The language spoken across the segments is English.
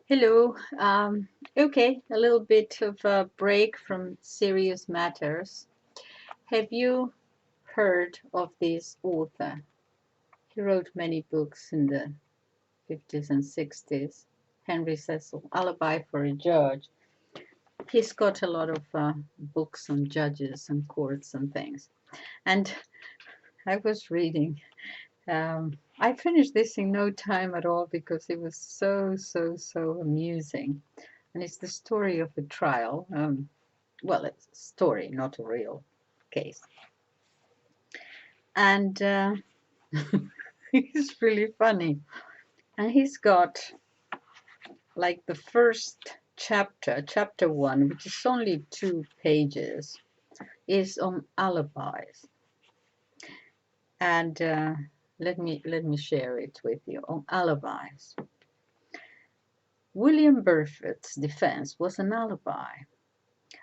Hello. Okay, a little bit of a break from serious matters. Have you heard of this author? He wrote many books in the 50s and 60s. Henry Cecil, Alibi for a Judge. He's got a lot of books on judges and courts and things. And I was reading. I finished this in no time at all because it was so amusing. And it's the story of a trial. Well, it's a story, not a real case. And it's really funny. And he's got like the first chapter one, which is only 2 pages, is on alibis. And let me share it with you on alibis. William Burford's defense was an alibi,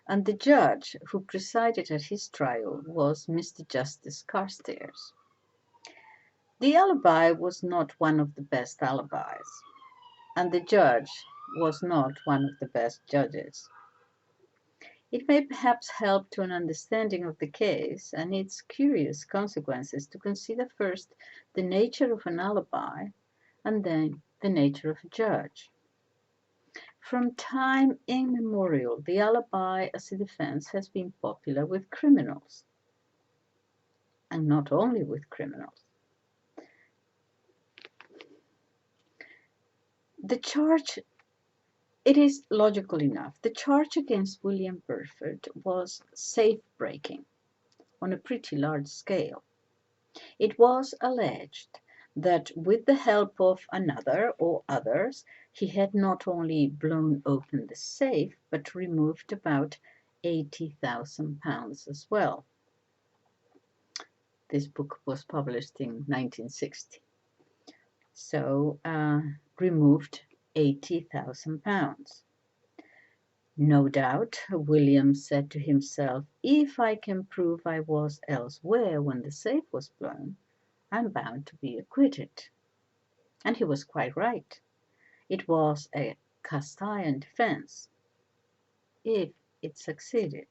and the judge who presided at his trial was Mr. Justice Carstairs. The alibi was not one of the best alibis, and the judge was not one of the best judges. It may perhaps help to an understanding of the case and its curious consequences to consider first the nature of an alibi and then the nature of a judge. From time immemorial, the alibi as a defense has been popular with criminals, and not only with criminals. The charge, it is logical enough, the charge against William Burford was safe-breaking on a pretty large scale. It was alleged that with the help of another or others, he had not only blown open the safe, but removed about £80,000 as well. This book was published in 1960. So, removed £80,000. No doubt, William said to himself, if I can prove I was elsewhere when the safe was blown, I'm bound to be acquitted. And he was quite right. It was a cast iron defense, if it succeeded.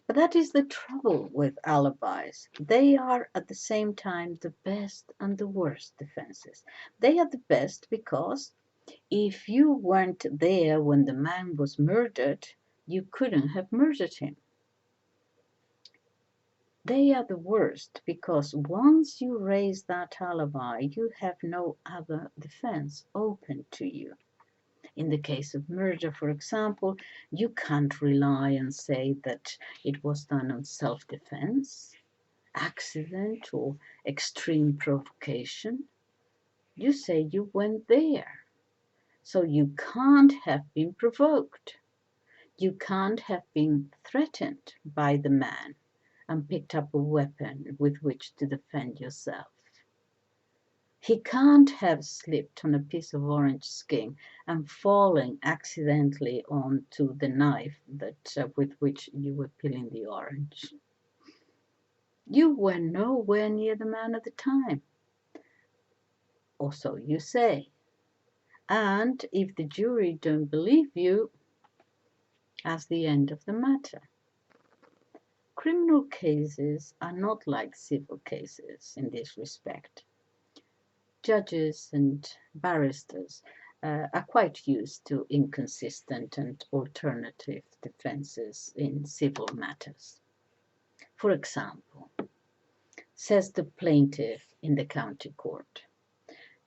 But that is the trouble with alibis. They are at the same time the best and the worst defenses. They are the best because if you weren't there when the man was murdered, you couldn't have murdered him. They are the worst because once you raise that alibi, you have no other defense open to you. In the case of murder, for example, you can't rely and say that it was done on self-defense, accident, or extreme provocation. You say you went there. So you can't have been provoked. You can't have been threatened by the man and picked up a weapon with which to defend yourself. He can't have slipped on a piece of orange skin and fallen accidentally onto the knife with which you were peeling the orange. You were nowhere near the man at the time, or so you say. And if the jury don't believe you, that's the end of the matter. Criminal cases are not like civil cases in this respect. Judges and barristers are quite used to inconsistent and alternative defenses in civil matters. For example, says the plaintiff in the county court,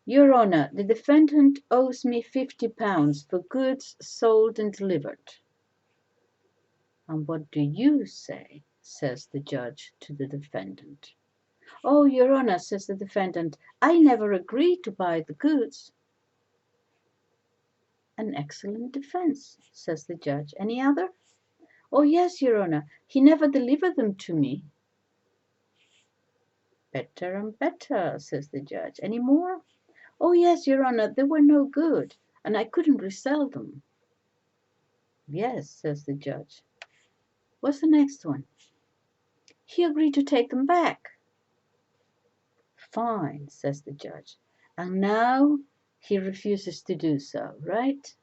Your Honour, the defendant owes me £50 for goods sold and delivered. And what do you say? Says the judge to the defendant. Oh, Your Honour, says the defendant, I never agreed to buy the goods. An excellent defense, says the judge. Any other? Oh, yes, Your Honour, he never delivered them to me. Better and better, says the judge. Any more? Oh, yes, Your Honour, they were no good, and I couldn't resell them. Yes, says the judge. What's the next one? He agreed to take them back. Fine, says the judge. And now He refuses to do so, right?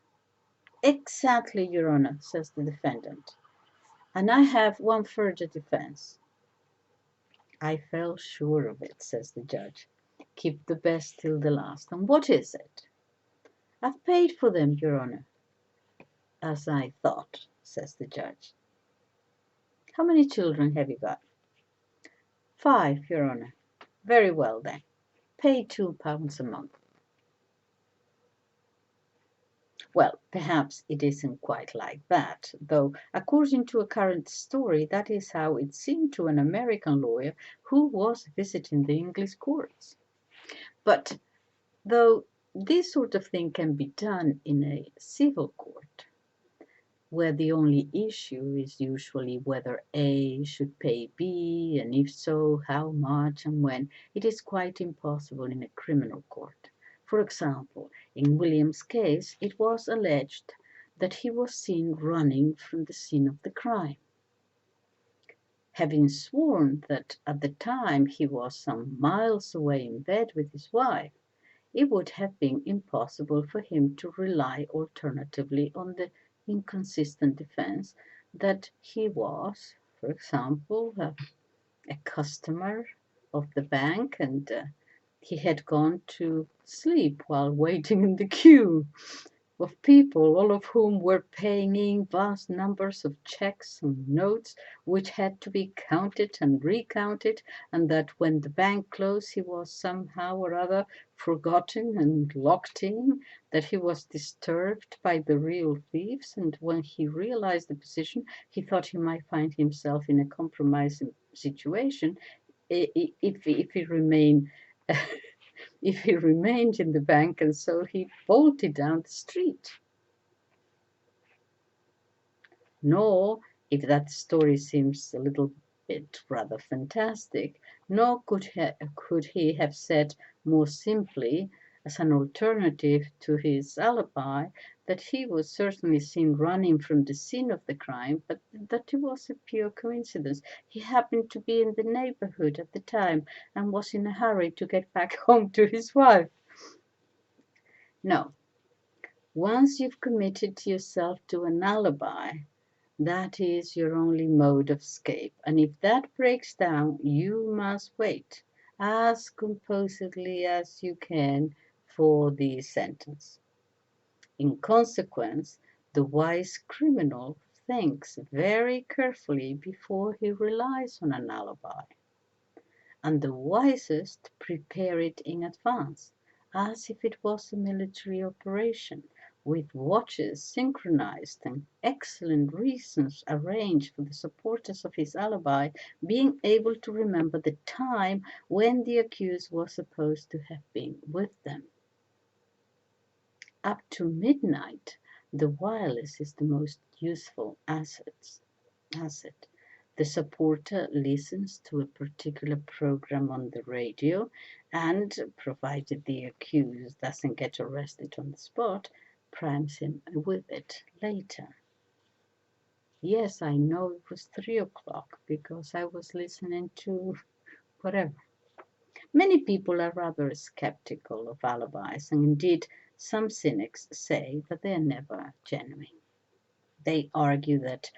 Exactly, Your Honor, says the defendant. And I have one further defense. I felt sure of it, says the judge. Keep the best till the last. And what is it? I've paid for them, Your Honor. As I thought, says the judge. How many children have you got? 5, Your Honor. Very well then. Pay £2 a month. Well, perhaps it isn't quite like that, though according to a current story, that is how it seemed to an American lawyer who was visiting the English courts. But though this sort of thing can be done in a civil court, where the only issue is usually whether A should pay B, and if so, how much and when, it is quite impossible in a criminal court. For example, in William's case, it was alleged that he was seen running from the scene of the crime. Having sworn that at the time he was some miles away in bed with his wife, it would have been impossible for him to rely alternatively on the inconsistent defense that he was, for example, a customer of the bank and he had gone to sleep while waiting in the queue of people, all of whom were paying in vast numbers of checks and notes which had to be counted and recounted, and that when the bank closed he was somehow or other forgotten and locked in, that he was disturbed by the real thieves, and when he realized the position he thought he might find himself in a compromising situation if he remained if he remained in the bank, and so he bolted down the street. Nor, if that story seems a little bit rather fantastic, nor could he have said more simply, as an alternative to his alibi, that he was certainly seen running from the scene of the crime, but that it was a pure coincidence. He happened to be in the neighborhood at the time and was in a hurry to get back home to his wife. No. Once you've committed yourself to an alibi, that is your only mode of escape, and if that breaks down, you must wait as composedly as you can for the sentence. In consequence, the wise criminal thinks very carefully before he relies on an alibi, and the wisest prepare it in advance, as if it was a military operation, with watches synchronized and excellent reasons arranged for the supporters of his alibi being able to remember the time when the accused was supposed to have been with them. Up to midnight, the wireless is the most useful asset. The supporter listens to a particular program on the radio and, provided the accused doesn't get arrested on the spot, primes him with it later. Yes, I know it was 3 o'clock because I was listening to whatever. Many people are rather skeptical of alibis, and indeed some cynics say that they are never genuine. They argue that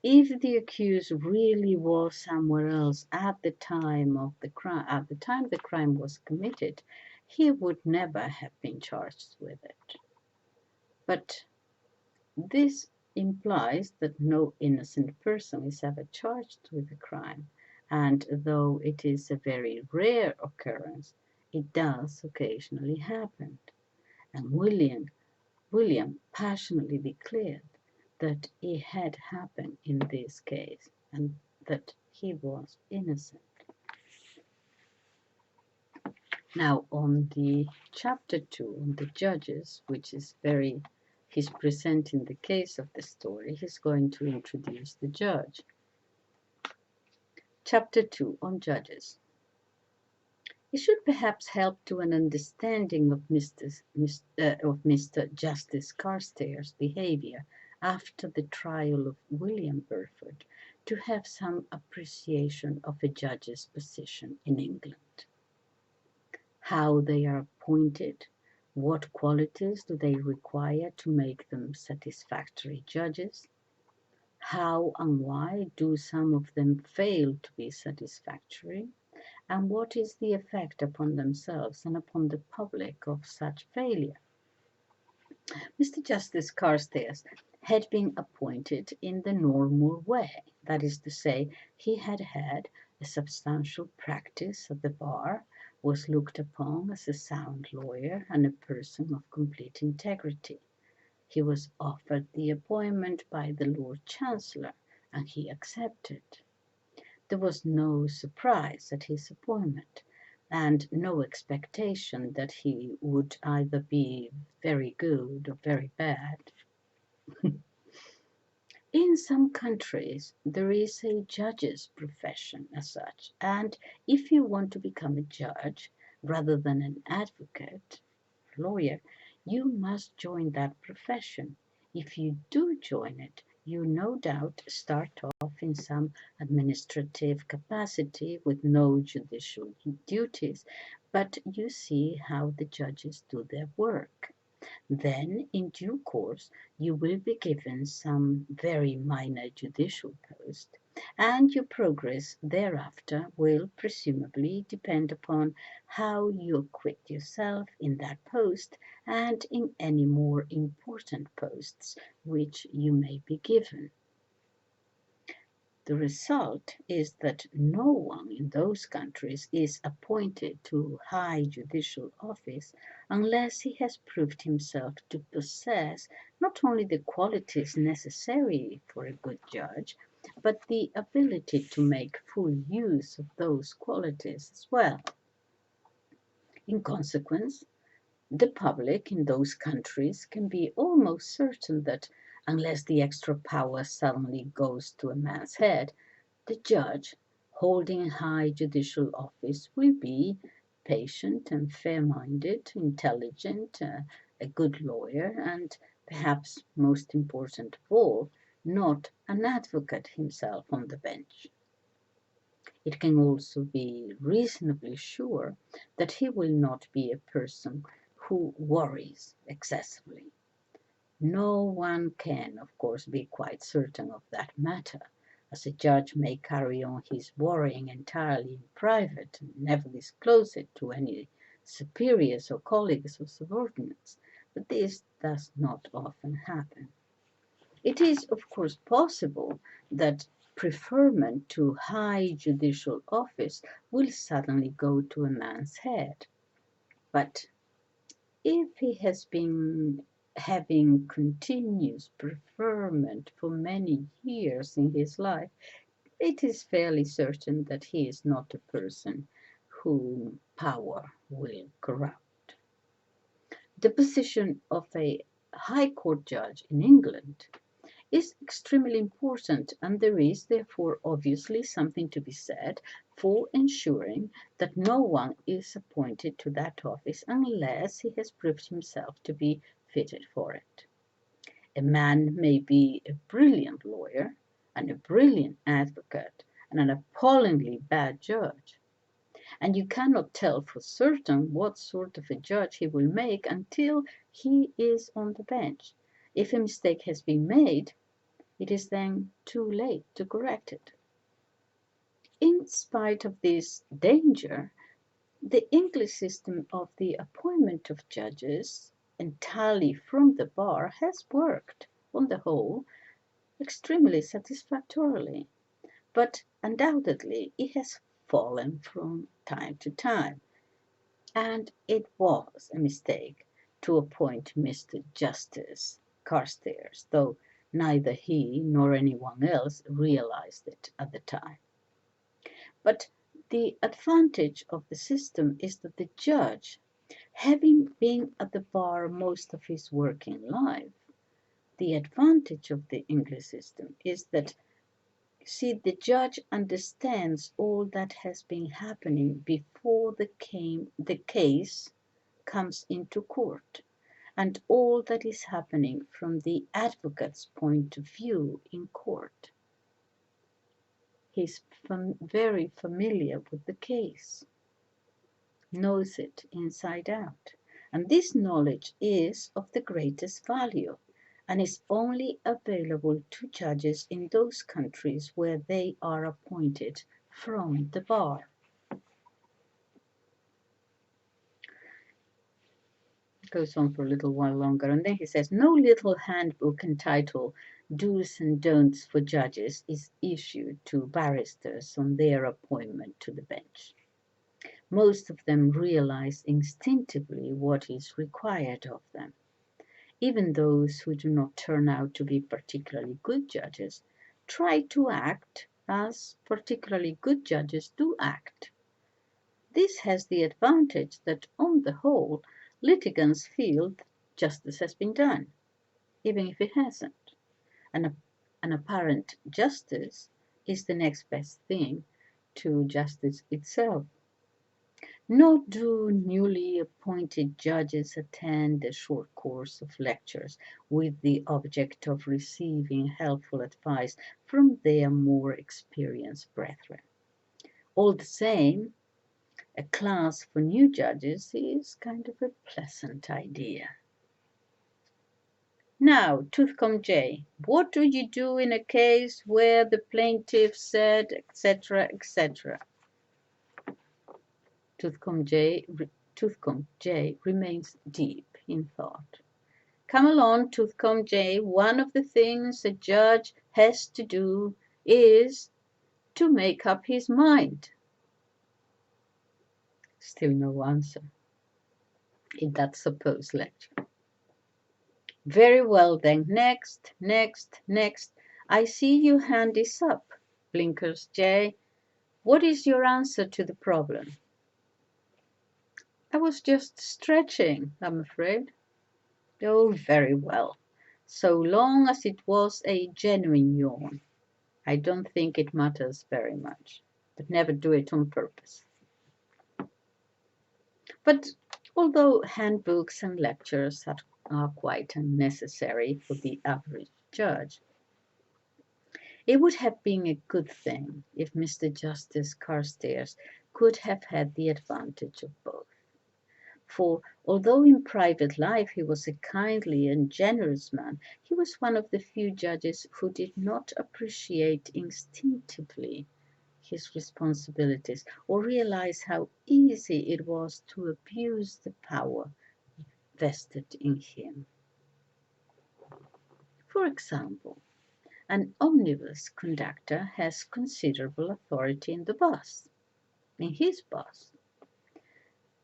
if the accused really was somewhere else at the time the crime was committed, he would never have been charged with it. But this implies that no innocent person is ever charged with a crime, and though it is a very rare occurrence, it does occasionally happen. And William passionately declared that it had happened in this case and that he was innocent. Now on the chapter 2, on the judges, which is he's presenting the case of the story, he's going to introduce the judge. Chapter 2 on judges. It should perhaps help to an understanding of Mr. Justice Carstairs' behaviour after the trial of William Burford to have some appreciation of a judge's position in England. How they are appointed, What qualities do they require to make them satisfactory judges? How and why do some of them fail to be satisfactory? And what is the effect upon themselves and upon the public of such failure? Mr. Justice Carstairs had been appointed in the normal way, that is to say, he had had a substantial practice at the bar, was looked upon as a sound lawyer and a person of complete integrity. He was offered the appointment by the Lord Chancellor, and he accepted. There was no surprise at his appointment, and no expectation that he would either be very good or very bad. In some countries, there is a judge's profession as such, and if you want to become a judge rather than an advocate, lawyer, you must join that profession. If you do join it, you no doubt start off in some administrative capacity with no judicial duties, but you see how the judges do their work. Then, in due course, you will be given some very minor judicial post, and your progress thereafter will presumably depend upon how you acquit yourself in that post and in any more important posts which you may be given. The result is that no one in those countries is appointed to high judicial office unless he has proved himself to possess not only the qualities necessary for a good judge, but the ability to make full use of those qualities as well. In consequence, the public in those countries can be almost certain that unless the extra power suddenly goes to a man's head, the judge holding high judicial office will be patient and fair-minded, intelligent, a good lawyer, and perhaps most important of all, not an advocate himself on the bench. It can also be reasonably sure that he will not be a person who worries excessively. No one can, of course, be quite certain of that matter, as a judge may carry on his worrying entirely in private and never disclose it to any superiors or colleagues or subordinates, but this does not often happen. It is, of course, possible that preferment to high judicial office will suddenly go to a man's head, but if he has been having continuous preferment for many years in his life, it is fairly certain that he is not a person whom power will corrupt. The position of a High Court judge in England is extremely important, and there is therefore obviously something to be said for ensuring that no one is appointed to that office unless he has proved himself to be fitted for it. A man may be a brilliant lawyer and a brilliant advocate and an appallingly bad judge, and you cannot tell for certain what sort of a judge he will make until he is on the bench. If a mistake has been made, it is then too late to correct it. In spite of this danger, the English system of the appointment of judges entirely from the bar has worked, on the whole, extremely satisfactorily, but undoubtedly it has fallen from time to time, and it was a mistake to appoint Mr. Justice Carstairs, though neither he nor anyone else realized it at the time. But the advantage of the system is that the judge, having been at the bar most of his working life, the advantage of the English system is that, see, the judge understands all that has been happening before the case comes into court, and all that is happening from the advocate's point of view in court. He's very familiar with the case, knows it inside out, And this knowledge is of the greatest value and is only available to judges in those countries where they are appointed from the bar. Goes on for a little while longer, and then he says, no little handbook entitled Do's and Don'ts for Judges is issued to barristers on their appointment to the bench. Most of them realize instinctively what is required of them. Even those who do not turn out to be particularly good judges try to act as particularly good judges do act. This has the advantage that, on the whole, litigants feel justice has been done, even if it hasn't. An apparent justice is the next best thing to justice itself. Nor do newly appointed judges attend a short course of lectures with the object of receiving helpful advice from their more experienced brethren. All the same, a class for new judges is kind of a pleasant idea. Now, Toothcomb J, what do you do in a case where the plaintiff said, etc., etc.? Toothcomb J remains deep in thought. Come along, Toothcomb J, one of the things a judge has to do is to make up his mind. Still no answer in that supposed lecture. Very well then, next. I see your hand is up, Blinkers J. What is your answer to the problem? I was just stretching, I'm afraid. Oh, very well. So long as it was a genuine yawn. I don't think it matters very much, but never do it on purpose. But although handbooks and lectures are quite unnecessary for the average judge, it would have been a good thing if Mr. Justice Carstairs could have had the advantage of both. For although in private life he was a kindly and generous man, he was one of the few judges who did not appreciate instinctively his responsibilities or realize how easy it was to abuse the power vested in him. For example, an omnibus conductor has considerable authority in his bus.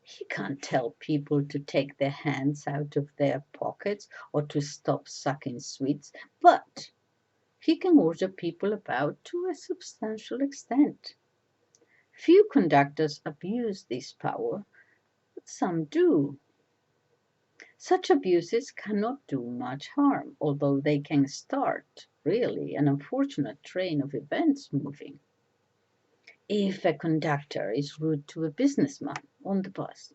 He can't tell people to take their hands out of their pockets or to stop sucking sweets, but he can order people about to a substantial extent. Few conductors abuse this power, but some do. Such abuses cannot do much harm, although they can start, really, an unfortunate train of events moving. If a conductor is rude to a businessman on the bus,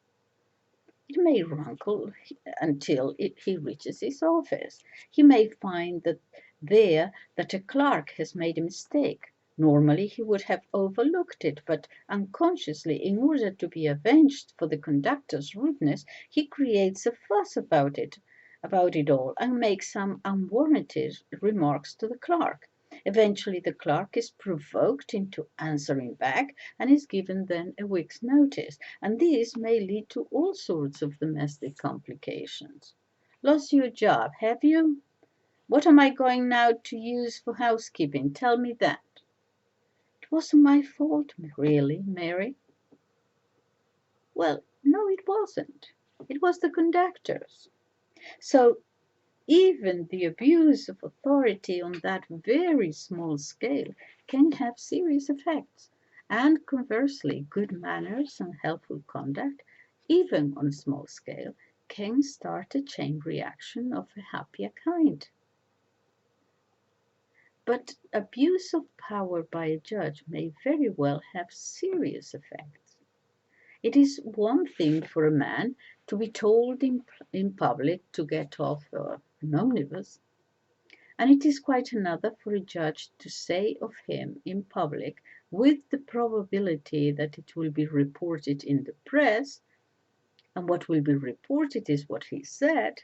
it may rankle until he reaches his office. He may find that a clerk has made a mistake. Normally he would have overlooked it, but unconsciously, in order to be avenged for the conductor's rudeness, he creates a fuss about it all, and makes some unwarranted remarks to the clerk. Eventually the clerk is provoked into answering back and is given then a week's notice, and this may lead to all sorts of domestic complications. Lost your job, have you? What am I going now to use for housekeeping? Tell me that. It wasn't my fault, really, Mary. Well, no, it wasn't. It was the conductor's. So even the abuse of authority on that very small scale can have serious effects. And conversely, good manners and helpful conduct, even on a small scale, can start a chain reaction of a happier kind. But abuse of power by a judge may very well have serious effects. It is one thing for a man to be told in public to get off an omnibus, and it is quite another for a judge to say of him in public, with the probability that it will be reported in the press, And what will be reported is what he said.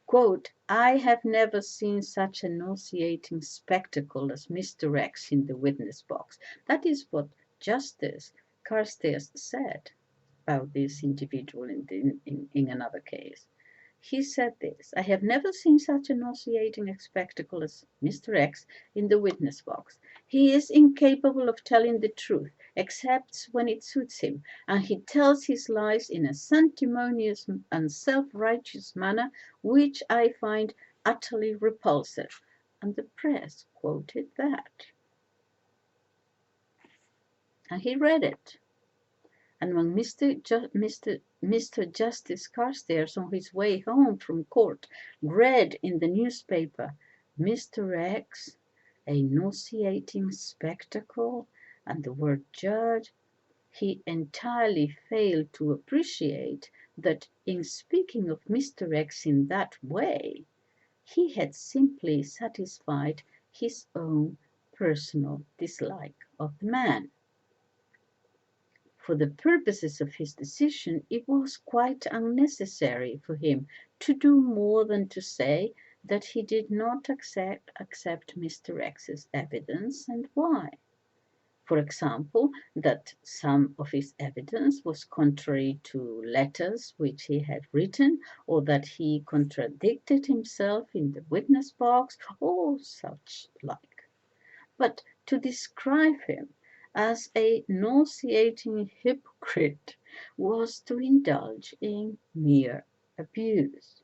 Quote, I have never seen such a nauseating spectacle as Mr. X in the witness box. That is what Justice Carstairs said about this individual in another case. He said this, I have never seen such a nauseating spectacle as Mr. X in the witness box. He is incapable of telling the truth, except when it suits him, and he tells his lies in a sanctimonious and self-righteous manner, which I find utterly repulsive. And the press quoted that. And he read it. And when Mr. Justice Carstairs, on his way home from court, read in the newspaper, Mr. X, a nauseating spectacle, and the word judge, he entirely failed to appreciate that in speaking of Mr. X in that way, he had simply satisfied his own personal dislike of the man. For the purposes of his decision, it was quite unnecessary for him to do more than to say that he did not accept Mr. X's evidence and why. For example, that some of his evidence was contrary to letters which he had written, or that he contradicted himself in the witness box, or such like. But to describe him as a nauseating hypocrite was to indulge in mere abuse.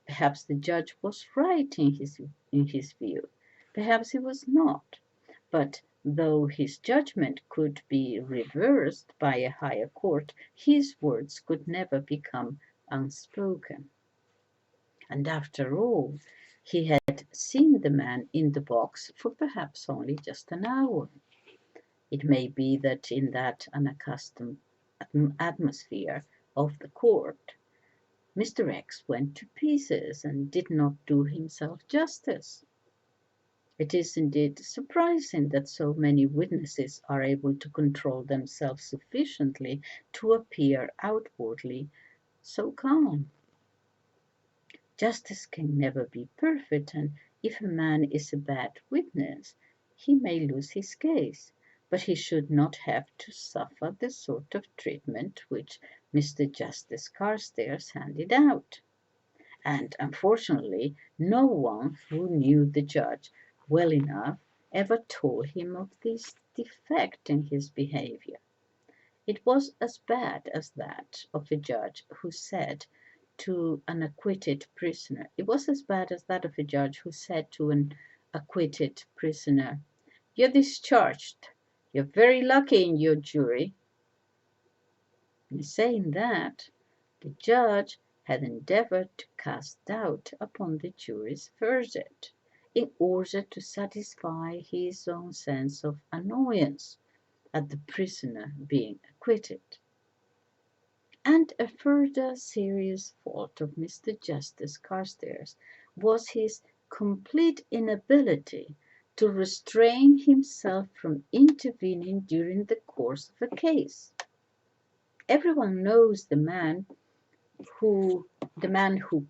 Perhaps the judge was right in his view. Perhaps he was not. But though his judgment could be reversed by a higher court, his words could never become unspoken. And after all, he had seen the man in the box for perhaps only just an hour. It may be that in that unaccustomed atmosphere of the court, Mr. X went to pieces and did not do himself justice. It is indeed surprising that so many witnesses are able to control themselves sufficiently to appear outwardly so calm. Justice can never be perfect, and if a man is a bad witness, he may lose his case, but he should not have to suffer the sort of treatment which Mr. Justice Carstairs handed out. And unfortunately, no one who knew the judge well enough ever told him of this defect in his behaviour. It was as bad as that of a judge who said to an acquitted prisoner. It was as bad as that of a judge who said to an acquitted prisoner, "You're discharged. You're very lucky in your jury." In saying that, the judge had endeavoured to cast doubt upon the jury's verdict, in order to satisfy his own sense of annoyance at the prisoner being acquitted. And a further serious fault of Mr. Justice Carstairs was his complete inability to restrain himself from intervening during the course of a case. Everyone knows the man who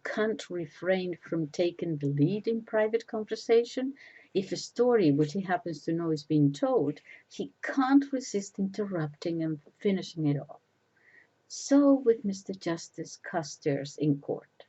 can't refrain from taking the lead in private conversation. If a story which he happens to know is being told, he can't resist interrupting and finishing it off. So with Mr. Justice Carstairs in court.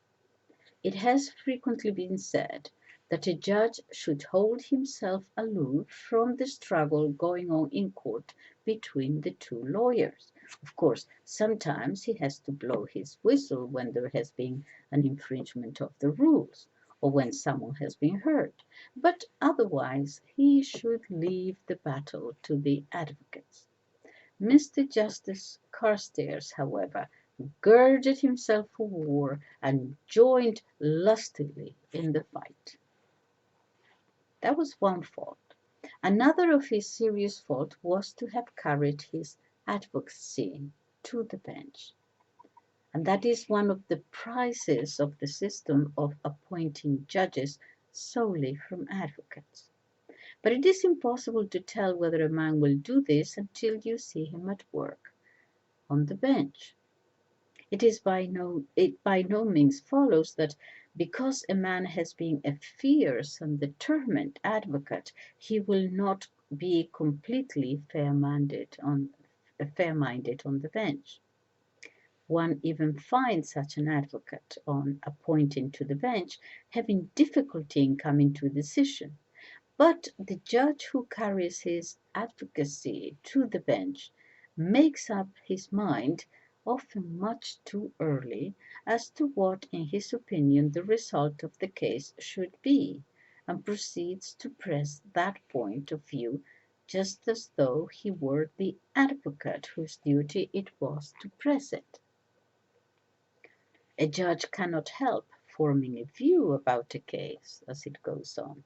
It has frequently been said that a judge should hold himself aloof from the struggle going on in court between the two lawyers. Of course, sometimes he has to blow his whistle when there has been an infringement of the rules, or when someone has been hurt, but otherwise he should leave the battle to the advocates. Mr. Justice Carstairs, however, girded himself for war and joined lustily in the fight. That was one fault. Another of his serious faults was to have carried his advocacy to the bench. And that is one of the prizes of the system of appointing judges solely from advocates. But it is impossible to tell whether a man will do this until you see him at work on the bench. It by no means follows that because a man has been a fierce and determined advocate, he will not be completely fair-minded on the bench. One even finds such an advocate on appointing to the bench having difficulty in coming to a decision. But the judge who carries his advocacy to the bench makes up his mind, often much too early, as to what, in his opinion, the result of the case should be, and proceeds to press that point of view just as though he were the advocate whose duty it was to press it. A judge cannot help forming a view about a case as it goes on.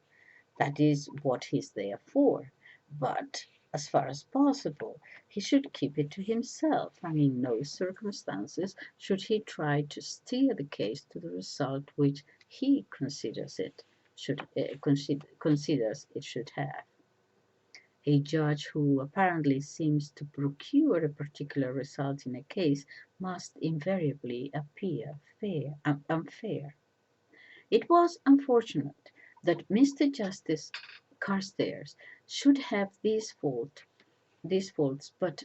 That is what he is there for. But, as far as possible, he should keep it to himself, and in no circumstances should he try to steer the case to the result which he considers it should have. A judge who apparently seems to procure a particular result in a case must invariably appear unfair. It was unfortunate that Mr. Justice Carstairs should have these faults, but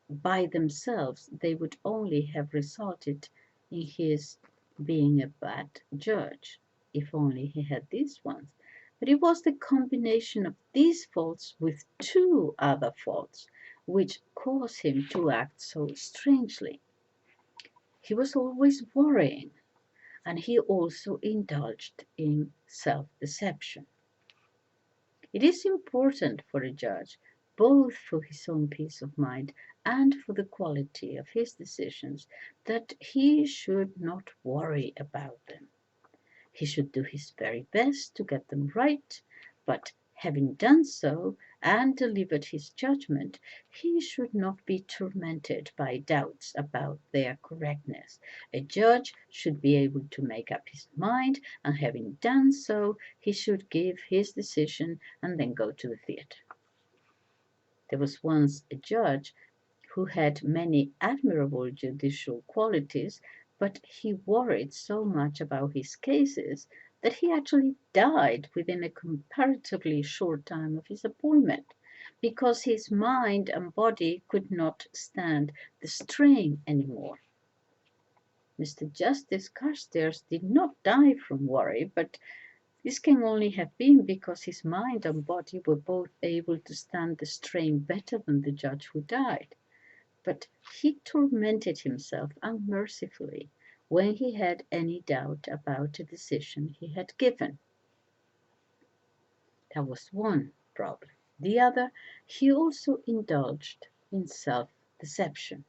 by themselves they would only have resulted in his being a bad judge, if only he had these ones. But it was the combination of these faults with two other faults which caused him to act so strangely. He was always worrying, and he also indulged in self-deception. It is important for a judge, both for his own peace of mind and for the quality of his decisions, that he should not worry about them. He should do his very best to get them right, but having done so and delivered his judgment, he should not be tormented by doubts about their correctness. A judge should be able to make up his mind, and having done so, he should give his decision and then go to the theatre. There was once a judge who had many admirable judicial qualities, but he worried so much about his cases that he actually died within a comparatively short time of his appointment, because his mind and body could not stand the strain any more. Mr. Justice Carstairs did not die from worry, but this can only have been because his mind and body were both able to stand the strain better than the judge who died. But he tormented himself unmercifully when he had any doubt about a decision he had given. That was one problem. The other, he also indulged in self-deception.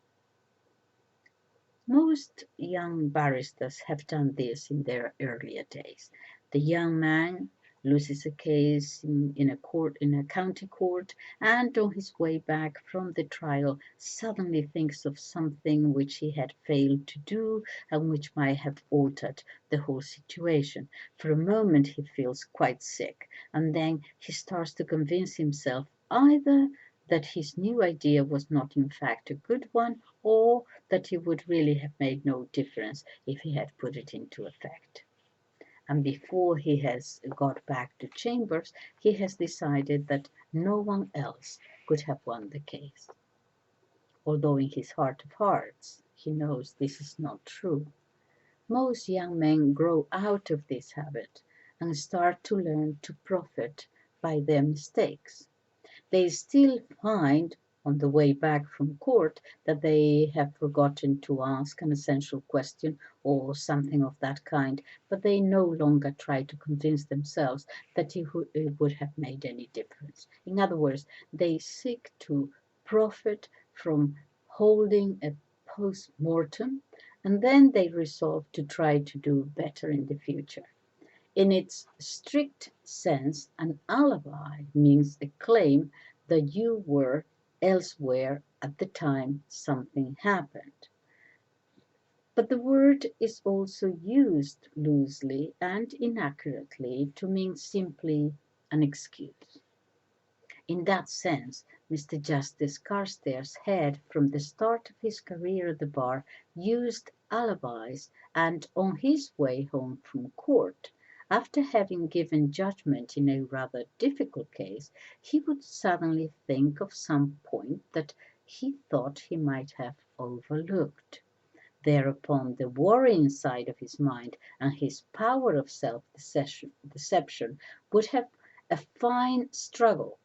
Most young barristers have done this in their earlier days. The young man loses a case in a county court, and on his way back from the trial suddenly thinks of something which he had failed to do and which might have altered the whole situation. For a moment he feels quite sick, and then he starts to convince himself either that his new idea was not in fact a good one, or that it would really have made no difference if he had put it into effect. And before he has got back to chambers, he has decided that no one else could have won the case. Although in his heart of hearts he knows this is not true. Most young men grow out of this habit and start to learn to profit by their mistakes. They still find on the way back from court that they have forgotten to ask an essential question or something of that kind, but they no longer try to convince themselves that it would have made any difference. In other words, they seek to profit from holding a post-mortem, and then they resolve to try to do better in the future. In its strict sense, an alibi means a claim that you were elsewhere at the time something happened. But the word is also used loosely and inaccurately to mean simply an excuse. In that sense, Mr. Justice Carstairs had, from the start of his career at the bar, used alibis, and on his way home from court, after having given judgment in a rather difficult case, he would suddenly think of some point that he thought he might have overlooked. Thereupon the worrying side of his mind and his power of self-deception would have a fine struggle,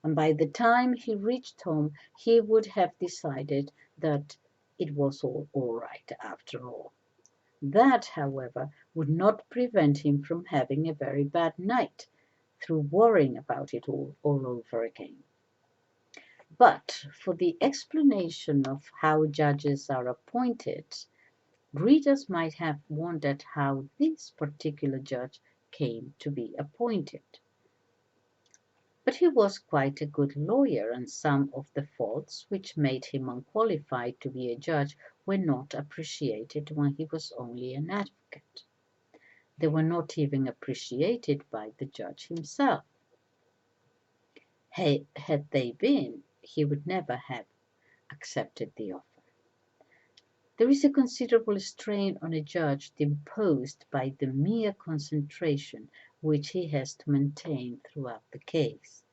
and by the time he reached home he would have decided that it was all right after all. That, however, would not prevent him from having a very bad night through worrying about it all over again. But for the explanation of how judges are appointed, readers might have wondered how this particular judge came to be appointed. But he was quite a good lawyer, and some of the faults which made him unqualified to be a judge were not appreciated when he was only an advocate. They were not even appreciated by the judge himself. Had they been, he would never have accepted the offer. There is a considerable strain on a judge imposed by the mere concentration which he has to maintain throughout the case.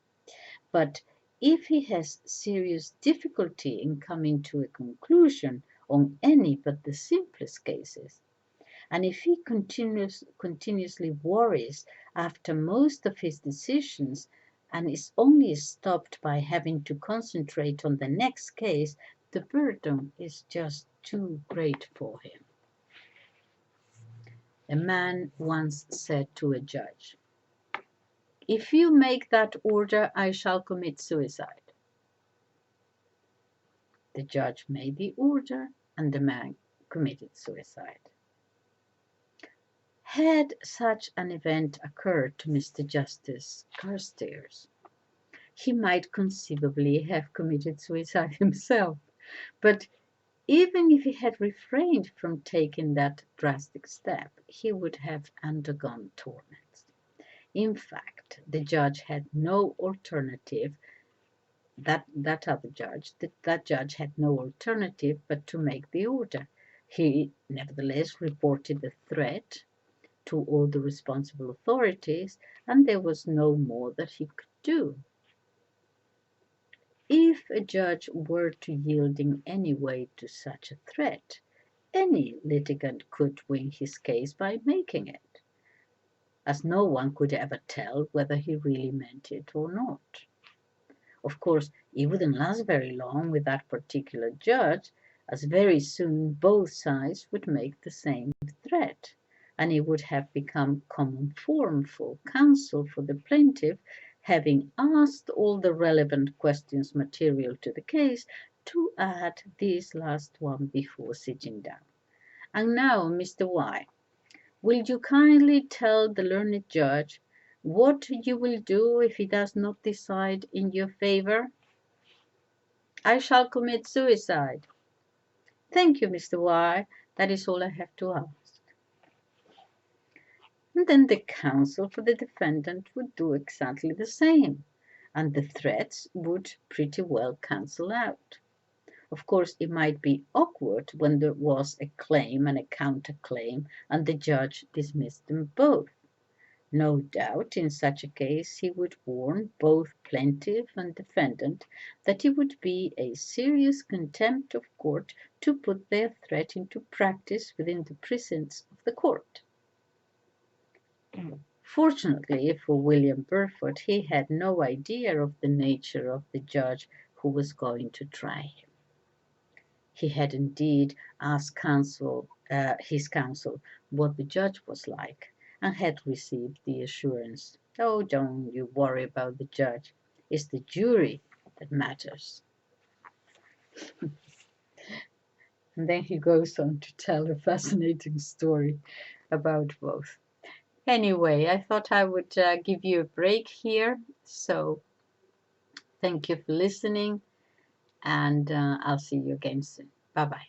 But if he has serious difficulty in coming to a conclusion on any but the simplest cases, and if he continuously worries after most of his decisions and is only stopped by having to concentrate on the next case, the burden is just too great for him. A man once said to a judge, "If you make that order, I shall commit suicide." The judge made the order, and the man committed suicide. Had such an event occurred to Mr. Justice Carstairs, he might conceivably have committed suicide himself, but even if he had refrained from taking that drastic step, he would have undergone torments. In fact, the judge had no alternative. That judge had no alternative but to make the order. He nevertheless reported the threat to all the responsible authorities, and there was no more that he could do. If a judge were to yield in any way to such a threat, any litigant could win his case by making it, as no one could ever tell whether he really meant it or not. Of course, it wouldn't last very long with that particular judge, as very soon both sides would make the same threat, and it would have become common form for counsel for the plaintiff, having asked all the relevant questions material to the case, to add this last one before sitting down. And now, Mr. Y, will you kindly tell the learned judge what you will do if he does not decide in your favor? I shall commit suicide. Thank you, Mr. Y. That is all I have to ask. And then the counsel for the defendant would do exactly the same, and the threats would pretty well cancel out. Of course, it might be awkward when there was a claim and a counterclaim, and the judge dismissed them both. No doubt, in such a case, he would warn both plaintiff and defendant that it would be a serious contempt of court to put their threat into practice within the precincts of the court. Fortunately for William Burford, he had no idea of the nature of the judge who was going to try him. He had indeed asked his counsel what the judge was like, and had received the assurance, "Oh, don't you worry about the judge. It's the jury that matters." And then he goes on to tell a fascinating story about both. Anyway, I thought I would give you a break here. So thank you for listening, and I'll see you again soon. Bye-bye.